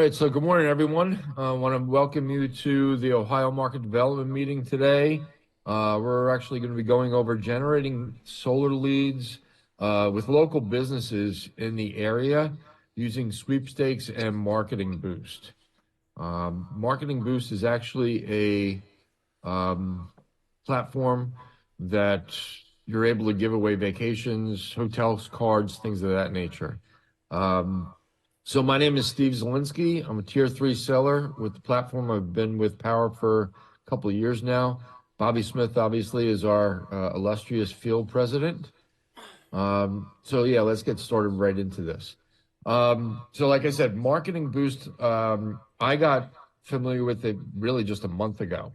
right, so good morning, everyone. I want to welcome you to the Ohio Market Development meeting today. We're actually going to be going over generating solar leads with local businesses in the area using Sweepstakes and Marketing Boost. Marketing Boost is actually a platform that you're able to give away vacations, hotels, cards, things of that nature. So my name is Steve Zielinski. I'm a tier 3 seller with the platform. I've been with Power for a couple of years now. Bobby Smith, obviously, is our illustrious field president. So yeah, let's get started right into this. So like I said, Marketing Boost, I got familiar with it really just a month ago.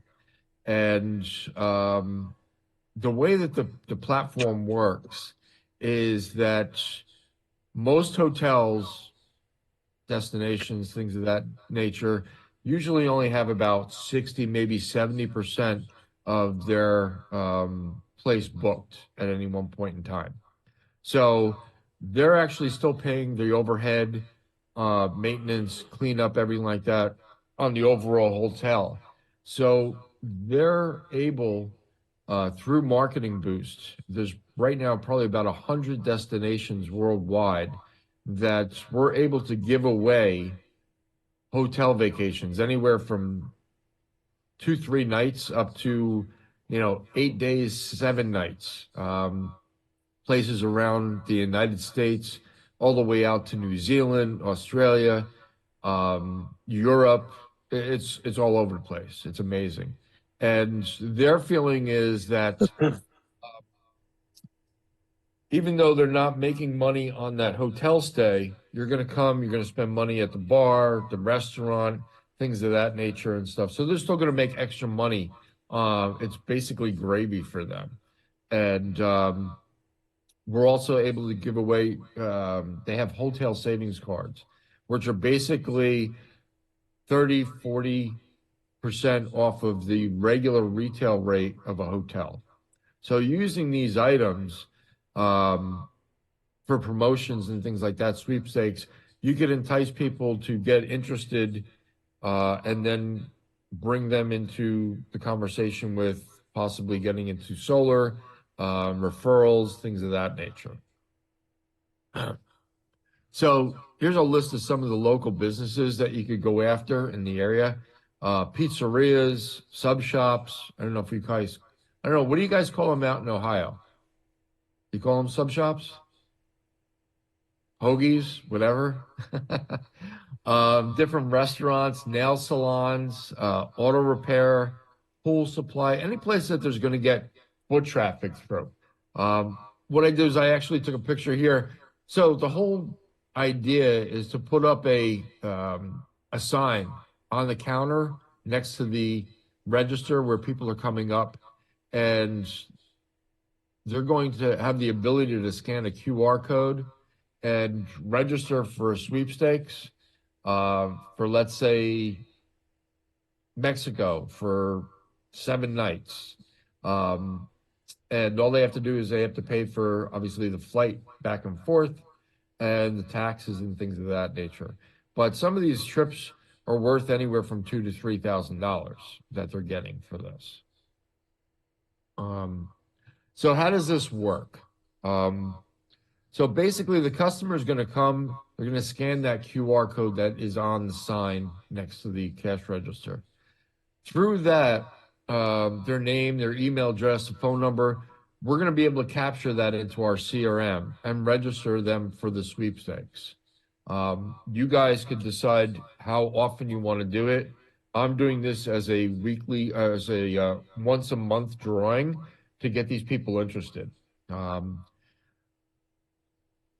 And the way that the platform works is that most hotels, destinations, things of that nature, usually only have about 60, maybe 70% of their place booked at any one point in time. So they're actually still paying the overhead, maintenance, cleanup, everything like that on the overall hotel. So they're able, through Marketing Boost, there's right now probably about 100 destinations worldwide that we're able to give away hotel vacations anywhere from 2-3 nights up to 8 days, 7 nights, places around the United States all the way out to New Zealand, Australia, Europe. It's all over the place. It's amazing. And their feeling is that even though they're not making money on that hotel stay, you're going to come, you're going to spend money at the bar, the restaurant, things of that nature and stuff. So they're still going to make extra money. It's basically gravy for them. And we're also able to give away, they have hotel savings cards, which are basically 30-40% off of the regular retail rate of a hotel. So using these items, for promotions and things like that, sweepstakes, you could entice people to get interested and then bring them into the conversation with possibly getting into solar, referrals, things of that nature. So here's a list of some of the local businesses that you could go after in the area. Pizzerias, sub shops. I don't know, what do you guys call them out in Ohio? You call them sub shops? Hoagies, whatever. Different restaurants, nail salons, auto repair, pool supply, any place that there's going to get foot traffic through. What I do is I actually took a picture here. So the whole idea is to put up a sign on the counter next to the register where people are coming up, and they're going to have the ability to scan a QR code and register for a sweepstakes for, let's say, Mexico for 7 nights. And all they have to do is they have to pay for, obviously, the flight back and forth and the taxes and things of that nature. But some of these trips are worth anywhere from $2,000 to $3,000 that they're getting for this. So how does this work? So basically, the customer is going to come, they're going to scan that QR code that is on the sign next to the cash register. Through that, their name, their email address, the phone number, we're going to be able to capture that into our CRM and register them for the sweepstakes. You guys could decide how often you want to do it. I'm doing this as a once a month drawing to get these people interested.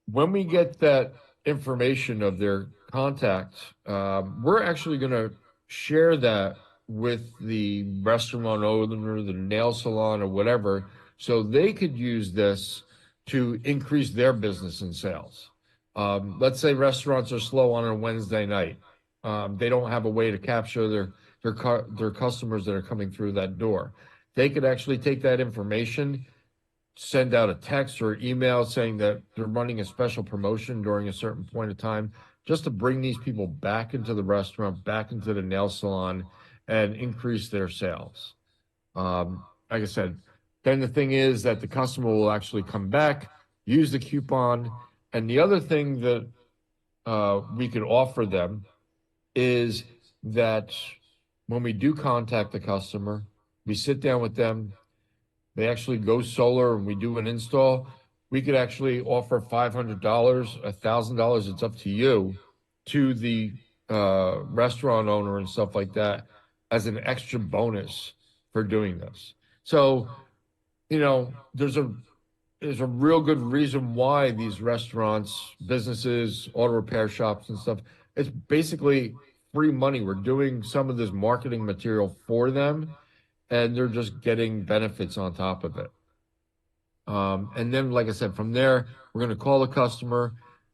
When we get that information of their contact, we're actually going to share that with the restaurant owner, the nail salon, or whatever, so they could use this to increase their business and sales. Let's say restaurants are slow on a Wednesday night. They don't have a way to capture their customers that are coming through that door. They could actually take that information, send out a text or email saying that they're running a special promotion during a certain point of time just to bring these people back into the restaurant, back into the nail salon, and increase their sales. Like I said, then the thing is that the customer will actually come back, use the coupon, and the other thing that we could offer them is that when we do contact the customer, we sit down with them, they actually go solar and we do an install. We could actually offer $500, $1,000, it's up to you, to the restaurant owner and stuff like that as an extra bonus for doing this. So, there's a real good reason why these restaurants, businesses, auto repair shops and stuff, it's basically free money. We're doing some of this marketing material for them, and they're just getting benefits on top of it. And then, like I said, from there, we're going to call the customer,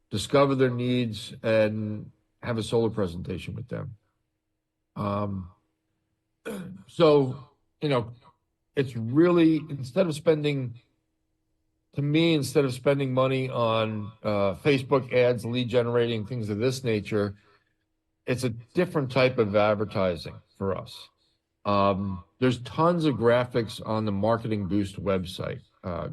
discover their needs, and have a solar presentation with them. Um, so, it's really, instead of spending money on Facebook ads, lead generating, things of this nature, it's a different type of advertising for us. There's tons of graphics on the Marketing Boost website.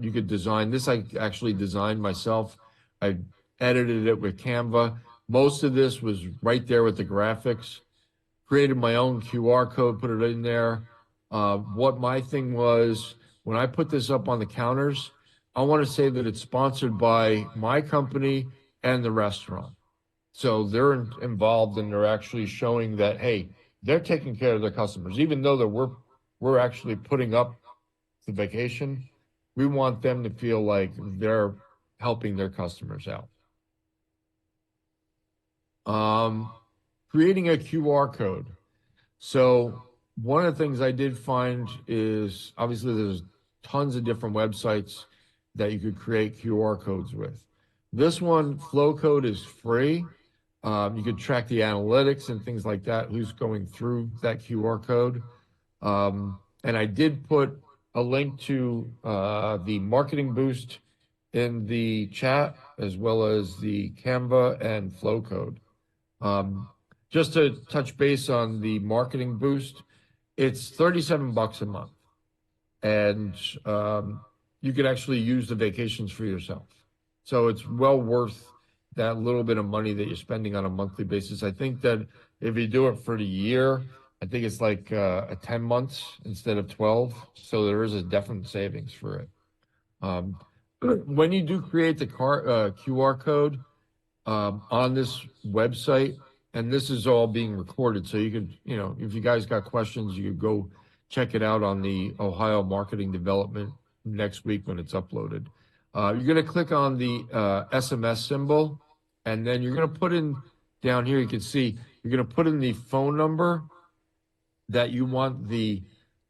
You could design this. I actually designed myself. I edited it with Canva. Most of this was right there with the graphics. Created my own QR code, put it in there. What my thing was, when I put this up on the counters, I want to say that it's sponsored by my company and the restaurant. So they're involved, and they're actually showing that, hey, they're taking care of their customers. Even though that we're actually putting up the vacation, we want them to feel like they're helping their customers out. Creating a QR code. So one of the things I did find is, obviously there's tons of different websites that you could create QR codes with. This one, Flow Code, is free. You could track the analytics and things like that, who's going through that QR code. And I did put a link to the Marketing Boost in the chat, as well as the Canva and Flow Code. Just to touch base on the Marketing Boost, it's $37 a month. And you could actually use the vacations for yourself. So it's well worth that little bit of money that you're spending on a monthly basis. I think that if you do it for the year, I think it's like 10 months instead of 12. So there is a definite savings for it. When you do create the QR code on this website, and this is all being recorded, so you could, if you guys got questions, you could go check it out on the Ohio Marketing Development next week when it's uploaded. You're going to click on the SMS symbol, and then you're going to put in down here, you can see, you're going to put in the phone number that you want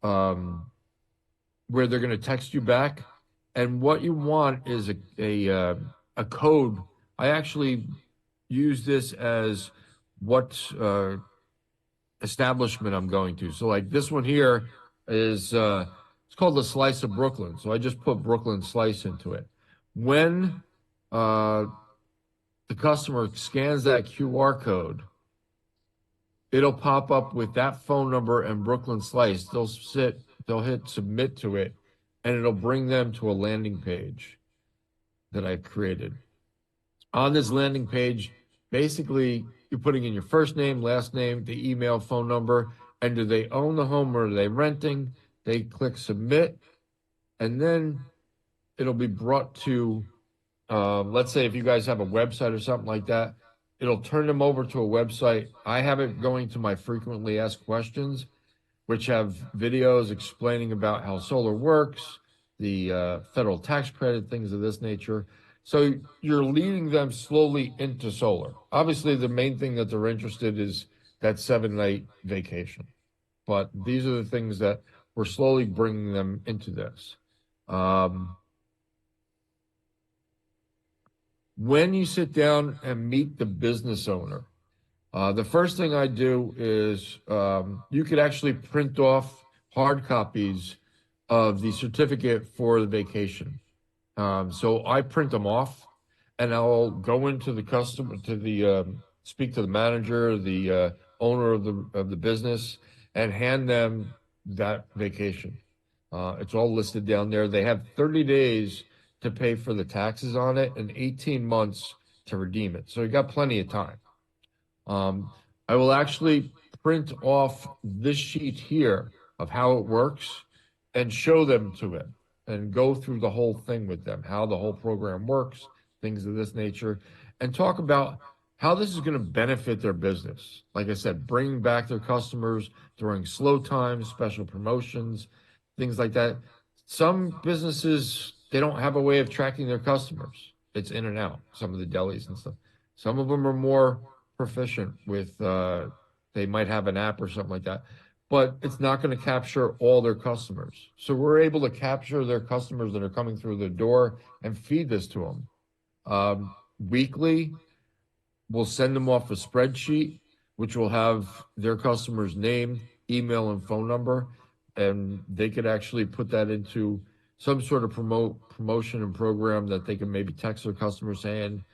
where they're going to text you back. And what you want is a code. I actually use this as what establishment I'm going to. So like this one here is, it's called the Slice of Brooklyn. So I just put Brooklyn Slice into it. When the customer scans that QR code, it'll pop up with that phone number and Brooklyn Slice. They'll hit submit to it, and it'll bring them to a landing page that I've created. On this landing page, basically, you're putting in your first name, last name, the email, phone number, and do they own the home or are they renting? They click submit, and then it'll be brought to, let's say if you guys have a website or something like that, it'll turn them over to a website. I have it going to my frequently asked questions, which have videos explaining about how solar works, the federal tax credit, things of this nature. So you're leading them slowly into solar. Obviously, the main thing that they're interested is that 7-night vacation. But these are the things that we're slowly bringing them into this. When you sit down and meet the business owner, the first thing I do is you could actually print off hard copies of the certificate for the vacation. So I print them off, and I'll go into the speak to the manager, the owner of the business, and hand them that vacation. It's all listed down there. They have 30 days to pay for the taxes on it and 18 months to redeem it. So you got plenty of time. I will actually print off this sheet here of how it works and show them to it and go through the whole thing with them, how the whole program works, things of this nature, and talk about how this is going to benefit their business. Like I said, bringing back their customers during slow times, special promotions, things like that. Some businesses, they don't have a way of tracking their customers. It's in and out, some of the delis and stuff. Some of them are more proficient with, they might have an app or something like that, but it's not going to capture all their customers. So we're able to capture their customers that are coming through the door and feed this to them. Weekly, we'll send them off a spreadsheet, which will have their customer's name, email, and phone number, and they could actually put that into some sort of promotion and program that they can maybe text their customers saying,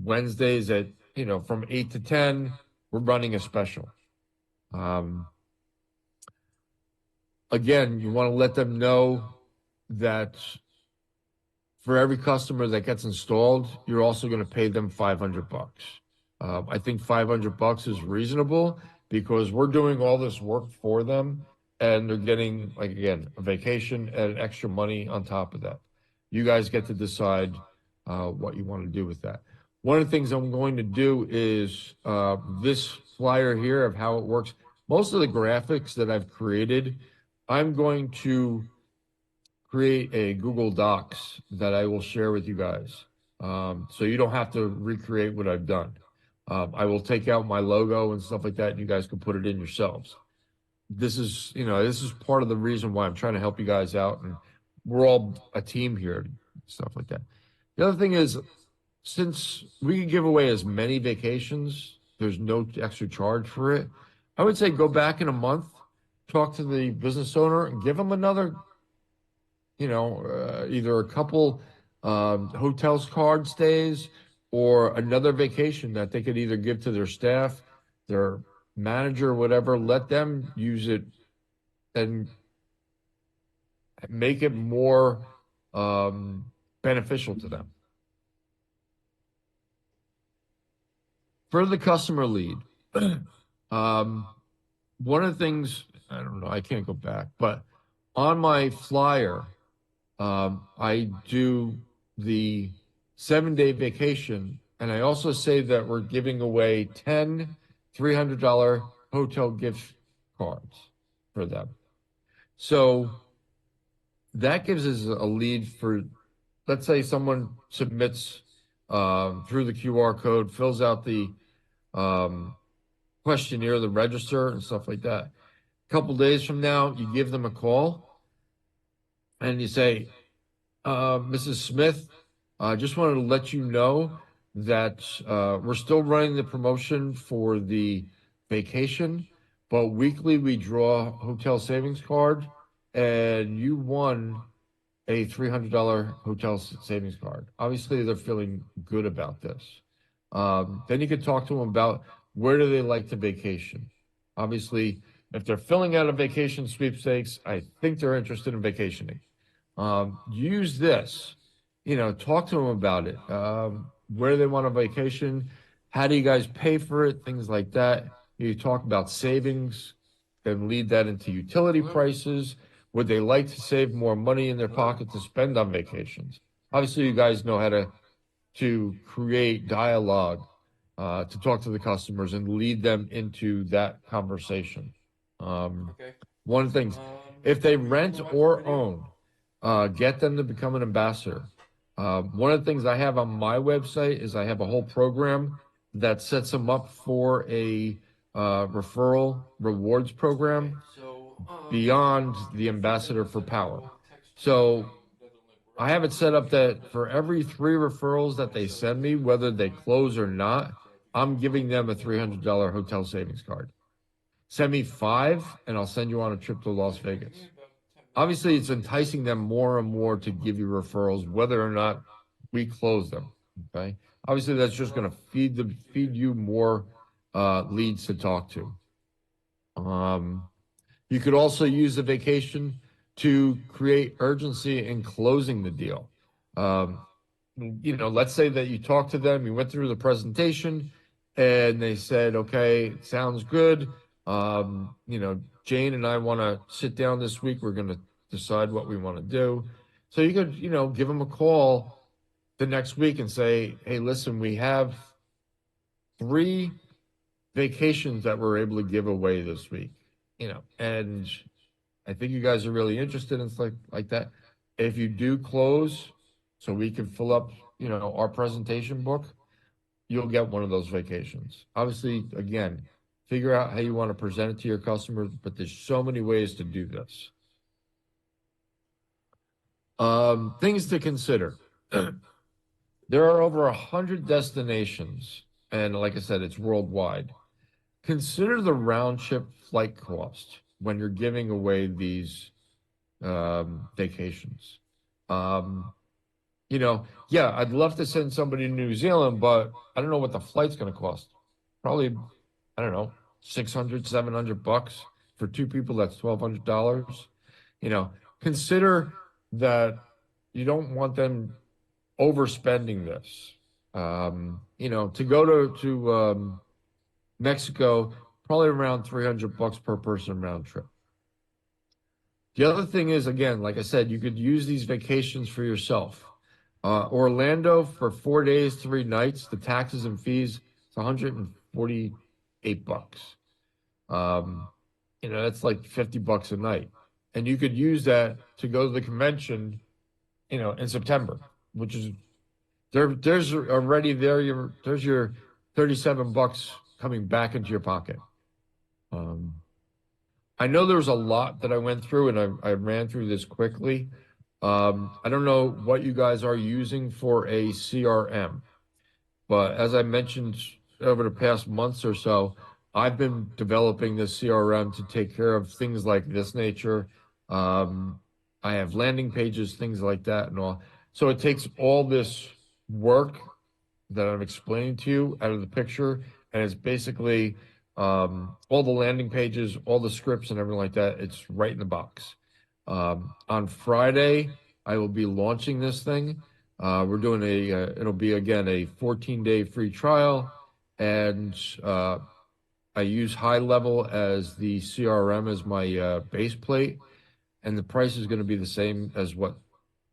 Wednesdays at, from 8 to 10, we're running a special. Again, you want to let them know that for every customer that gets installed, you're also going to pay them $500. I think $500 is reasonable because we're doing all this work for them and they're getting, like, again, a vacation and extra money on top of that. You guys get to decide what you want to do with that. One of the things I'm going to do is this flyer here of how it works. Most of the graphics that I've created, I'm going to create a Google Docs that I will share with you guys. So you don't have to recreate what I've done. I will take out my logo and stuff like that, and you guys can put it in yourselves. This is part of the reason why I'm trying to help you guys out, and we're all a team here, stuff like that. The other thing is, since we can give away as many vacations, there's no extra charge for it. I would say go back in a month, talk to the business owner, and give them another, either a couple hotels card stays or another vacation that they could either give to their staff, their manager, or whatever. Let them use it and make it more beneficial to them. For the customer lead, one of the things, I don't know, I can't go back, but on my flyer, I do the 7-day vacation, and I also say that we're giving away 10 $300 hotel gift cards for them. So that gives us a lead for, let's say someone submits through the QR code, fills out the questionnaire, the register, and stuff like that. A couple days from now, you give them a call, and you say, Mrs. Smith, I just wanted to let you know that we're still running the promotion for the vacation, but weekly we draw a hotel savings card, and you won a $300 hotel savings card. Obviously, they're feeling good about this. Then you can talk to them about where do they like to vacation. Obviously, if they're filling out a vacation sweepstakes, I think they're interested in vacationing. Use this, talk to them about it. Where they want a vacation, how do you guys pay for it, things like that. You talk about savings, then lead that into utility prices. Would they like to save more money in their pocket to spend on vacations? Obviously, you guys know how to create dialogue, to talk to the customers and lead them into that conversation. One of the things, if they rent or own, get them to become an ambassador. One of the things I have on my website is I have a whole program that sets them up for a referral rewards program beyond the ambassador for power. So I have it set up that for every 3 referrals that they send me, whether they close or not, I'm giving them a $300 hotel savings card. Send me 5 and I'll send you on a trip to Las Vegas. Obviously, it's enticing them more and more to give you referrals, whether or not we close them. Okay. Obviously, that's just going to feed you more leads to talk to. You could also use the vacation to create urgency in closing the deal. Let's say that you talked to them, you went through the presentation, and they said, okay, sounds good. Jane and I want to sit down this week. We're going to decide what we want to do. So you could, give them a call the next week and say, hey, listen, we have 3 vacations that we're able to give away this week, and I think you guys are really interested in stuff like that. If you do close, so we can fill up, our presentation book, you'll get one of those vacations. Obviously, again, figure out how you want to present it to your customers, but there's so many ways to do this. Things to consider. There are over 100 destinations, and like I said, it's worldwide. Consider the round trip flight cost when you're giving away these vacations. Yeah, I'd love to send somebody to New Zealand, but I don't know what the flight's going to cost. Probably, I don't know, 600, 700 bucks for 2 people. That's $1,200. Consider that you don't want them overspending this. To go to Mexico, probably around 300 bucks per person round trip. The other thing is, again, like I said, you could use these vacations for yourself. Orlando for 4 days, 3 nights, the taxes and fees, it's 148 bucks. That's like 50 bucks a night. And you could use that to go to the convention, in September, which is there's already there's your 37 bucks coming back into your pocket. I know there was a lot that I went through, and I ran through this quickly. I don't know what you guys are using for a CRM, but as I mentioned over the past months or so, I've been developing this CRM to take care of things like this nature. I have landing pages, things like that and all. So it takes all this work that I'm explaining to you out of the picture, and it's basically all the landing pages, all the scripts and everything like that. It's right in the box. On Friday, I will be launching this thing. We're doing it'll be again a 14-day free trial, and I use High Level as the CRM as my base plate, and the price is going to be the same as what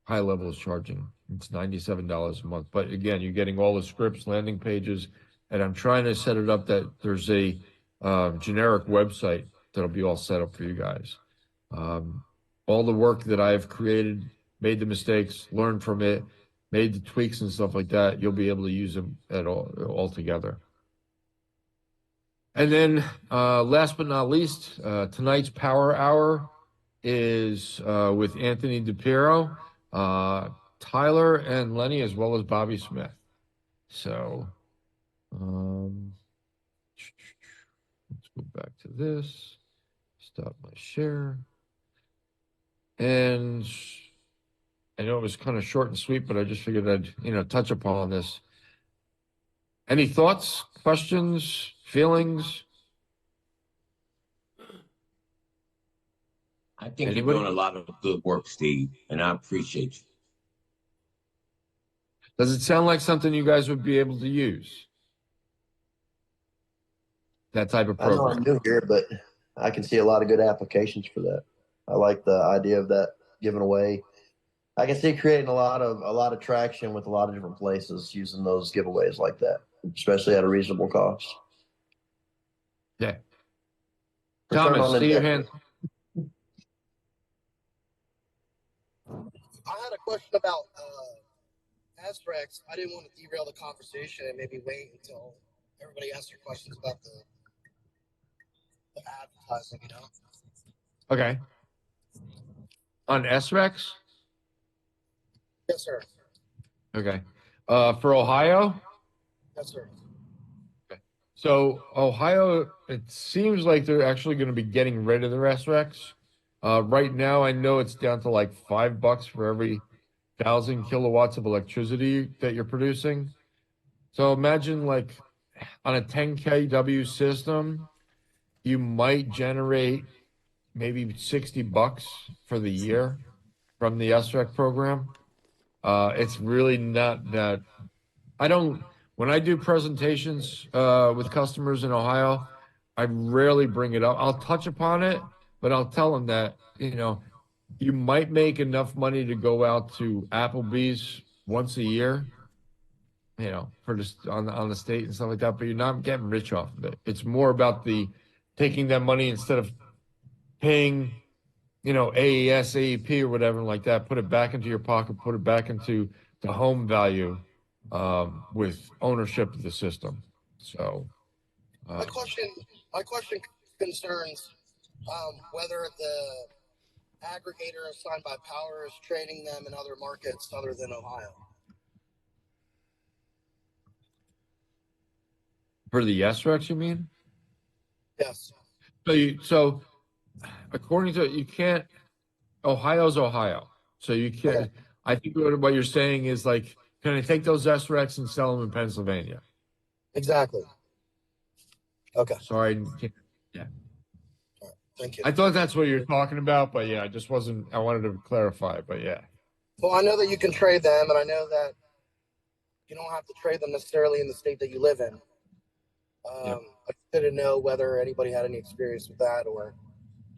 High Level is charging. It's $97 a month. But again, you're getting all the scripts, landing pages, and I'm trying to set it up that there's a generic website that'll be all set up for you guys. All the work that I've created, made the mistakes, learned from it, made the tweaks and stuff like that, you'll be able to use them all together. And then last but not least, tonight's Power Hour is with Anthony DePiero, Tyler and Lenny, as well as Bobby Smith. So let's go back to this. Stop my share. And I know it was kind of short and sweet, but I just figured I'd, touch upon this. Any thoughts, questions, feelings? I think you're doing a lot of good work, Steve, and I appreciate you. Does it sound like something you guys would be able to use? That type of program? I know I'm new here, but I can see a lot of good applications for that. I like the idea of that giving away. I can see creating a lot of traction with a lot of different places using those giveaways like that, especially at a reasonable cost. Yeah. Thomas, see your hand. I had a question about Azrex. I didn't want to derail the conversation and maybe wait until everybody asks their questions about the advertising, Okay. On SREX? Yes, sir. Okay. For Ohio? Yes, sir. Okay. So Ohio, it seems like they're actually going to be getting rid of their SREX. Right now, I know it's down to like $5 for every 1,000 kilowatts of electricity that you're producing. So imagine like on a 10 kW system, you might generate maybe $60 for the year from the SREC program. It's really not that. I don't, when I do presentations with customers in Ohio, I rarely bring it up. I'll touch upon it, but I'll tell them that, you might make enough money to go out to Applebee's once a year, for just on the state and stuff like that, but you're not getting rich off of it. It's more about the taking that money instead of paying, AES, AEP or whatever like that, put it back into your pocket, put it back into the home value with ownership of the system. So My question concerns whether the aggregator assigned by Power is trading them in other markets other than Ohio. for the SREX, you mean? Yes. So according to you can't. Ohio's Ohio, so you can't. Okay. I think what you're saying is like, can I take those SREX and sell them in Pennsylvania? Exactly. Okay. Sorry, yeah. Thank you. I thought that's what you're talking about, but yeah, I just wasn't. I wanted to clarify, but yeah. Well, I know that you can trade them, and I know that you don't have to trade them necessarily in the state that you live in. Yep. I didn't know whether anybody had any experience with that or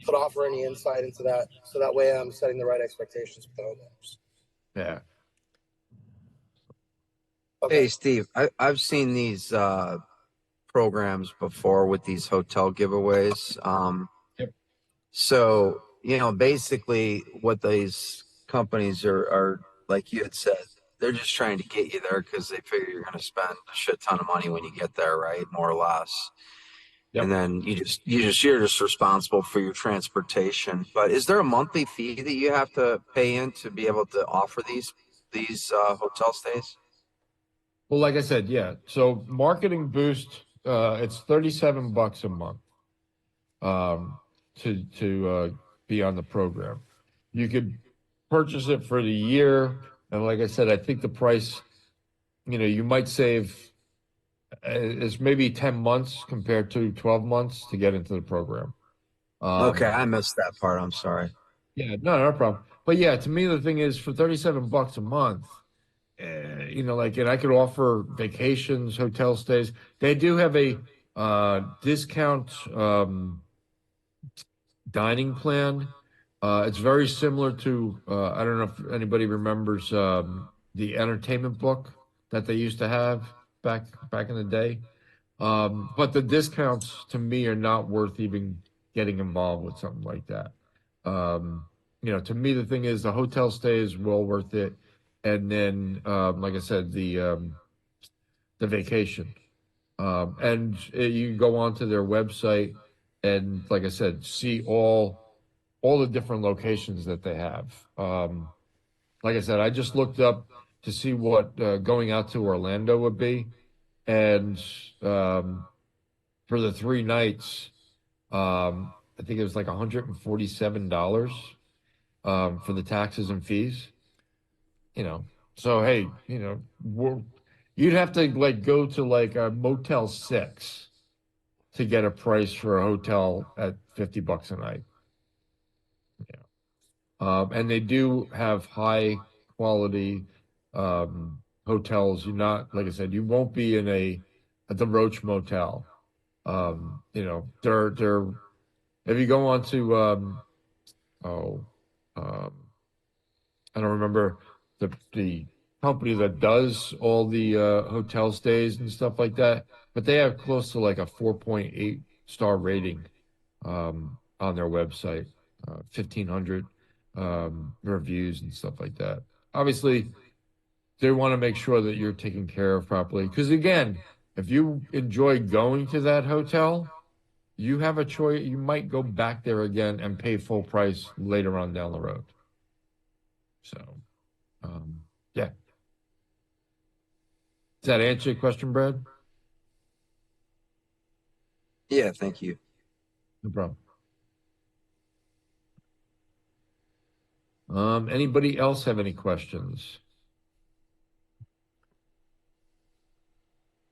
could offer any insight into that, so that way I'm setting the right expectations with the homeowners. Yeah. Okay. Hey, Steve, I've seen these programs before with these hotel giveaways. Yep. So, basically what these companies are, like you had said, they're just trying to get you there because they figure you're going to spend a shit ton of money when you get there, right? More or less. Yep. And then you're just responsible for your transportation. But is there a monthly fee that you have to pay in to be able to offer these hotel stays? Well, like I said, yeah. So marketing boost, it's $37 a month to be on the program. You could purchase it for the year, and like I said, I think the price, you might save is maybe 10 months compared to 12 months to get into the program. Okay, I missed that part. I'm sorry. Yeah, no problem. But yeah, to me, the thing is for $37 a month, and I could offer vacations, hotel stays. They do have a discount dining plan. It's very similar to I don't know if anybody remembers the entertainment book that they used to have back in the day. But the discounts to me are not worth even getting involved with something like that. To me, the thing is the hotel stay is well worth it. And then, like I said, the vacation. And you go onto their website and, like I said, see all the different locations that they have. Like I said, I just looked up to see what going out to Orlando would be. And for the 3 nights, I think it was like $147 for the taxes and fees. So hey, you'd have to go to like a Motel 6 to get a price for a hotel at $50 a night. And they do have high quality hotels. You're not, like I said, you won't be in at the Roach Motel. They're if you go on to I don't remember the company that does all the hotel stays and stuff like that, but they have close to like a 4.8 star rating on their website, 1,500 reviews and stuff like that. Obviously, they want to make sure that you're taken care of properly. Because again, if you enjoy going to that hotel, you have a choice. You might go back there again and pay full price later on down the road. So, yeah. Does that answer your question, Brad? Yeah, thank you. No problem. Anybody else have any questions?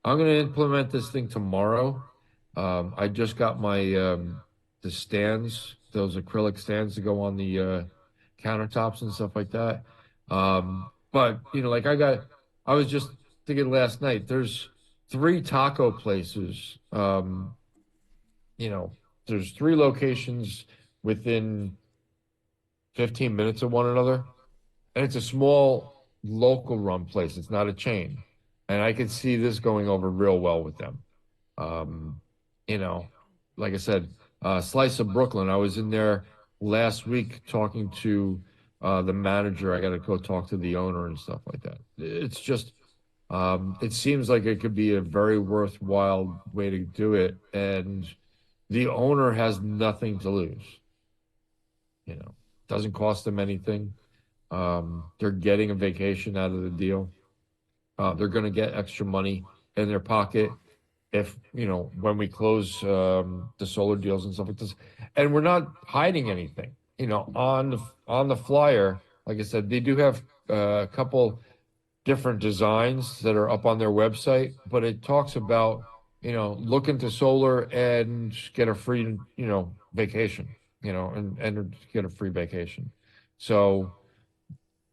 I'm going to implement this thing tomorrow. I just got my the stands, those acrylic stands to go on the countertops and stuff like that. But you know, like I was just thinking last night. There's three taco places. You know, there's three locations within 15 minutes of one another, and it's a small local run place. It's not a chain, and I could see this going over real well with them. Um, you know, like I said, Slice of Brooklyn. I was in there last week talking to the manager. I got to go talk to the owner and stuff like that. It's just, it seems like it could be a very worthwhile way to do it, and the owner has nothing to lose. You know, doesn't cost them anything. They're getting a vacation out of the deal. They're going to get extra money in their pocket if, you know, when we close the solar deals and stuff like this. And we're not hiding anything. You know, on the flyer, like I said, they do have a couple different designs that are up on their website, but it talks about, you know, look into solar and get a free, you know, vacation, you know, and get a free vacation. So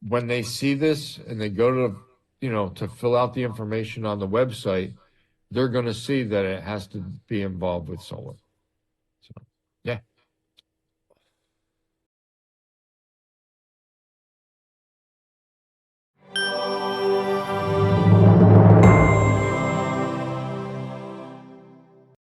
when they see this and they go to, you know, to fill out the information on the website, they're going to see that it has to be involved with solar.